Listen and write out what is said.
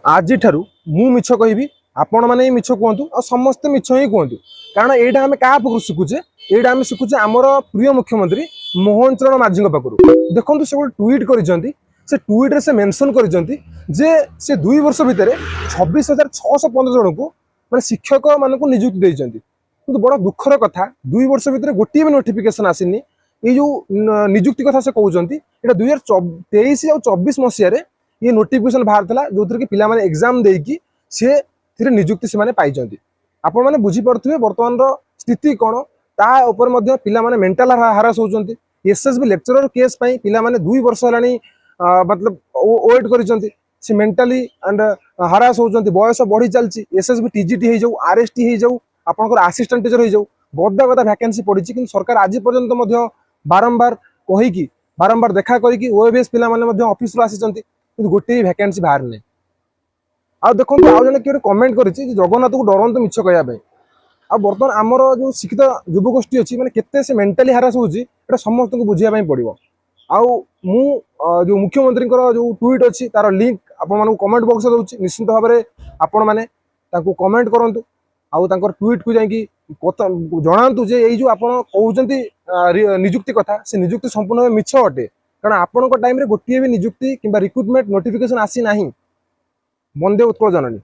आज मु मिछ कहि आपण मैंने मिछ कहतु आ समस्ते मिछ ही कहतु कारण यहाँ आम क्या पाखु शिखुचे यहाँ आम शिखुचे आमर प्रिय मुख्यमंत्री मोहन चरण माझी पाखु देखो से गोटे ट्वीट कर ट्वीट से मेंशन कर से 2 वर्ष भितर 26,615 जन को मैंने शिक्षक मान नियुक्ति देते किंतु बड़ा दुखर कथा 2 वर्ष भितर गोटे भी नोटिफिकेशन आसीनी ये जो नियुक्ति कथा से कहते ये 2023 और 24 मसीह ये नोटिफिकेशन बाहर था जो थी कि पिला माने एग्जाम देकी से नियुक्ति से पाई आपण मैंने बुझीपे बर्तमान स्थिति कौन ता उपर मध्य पिला माने मेंटल हारास होती एसएसबी लेक्चरर केस पिला माने 2 वर्ष है मतलब वेट कर मेंटाली एंड हारास होती बयस बढ़ी चलती एसएसबी टीजीटी हो जाऊ आरएसटी हो जाऊ आपंकर आसिस्टेंट टीचर हो जाऊ गदा गदा वैकेंसी पड़ी कि सरकार आज पर्यंत बारंबार कहीकि बारंबार देखा करके ओएबीएस पिला माने ऑफिस आसी गोटे वैकेंसी बाहर नहीं आ देखो आउ जने कि कमेंट कर जगन्नाथ को डरंत मिछ कहवाई आ बर्तमान आमर जो शिक्षित युवगोष्ठी अच्छी मैंने केते से मेंटाली हारास होची एटा समस्त को बुझिया पड़ो आउ मु जो मुख्यमंत्री जो ट्वीट अच्छी तार लिंक आपण कमेंट बॉक्स दूसरी निश्चित भाव में आपण मैंने कमेंट करूँ आउ ट्वीट को जाकि जनातु जे ये जो आप नियुक्ति कथा से नियुक्ति संपूर्ण मिछ अटे कारण आपण टाइम रे गोटे भी नियुक्ति कि रिक्रुटमेंट नोटिफिकेशन आसी ना वंदे उत्कल जननी।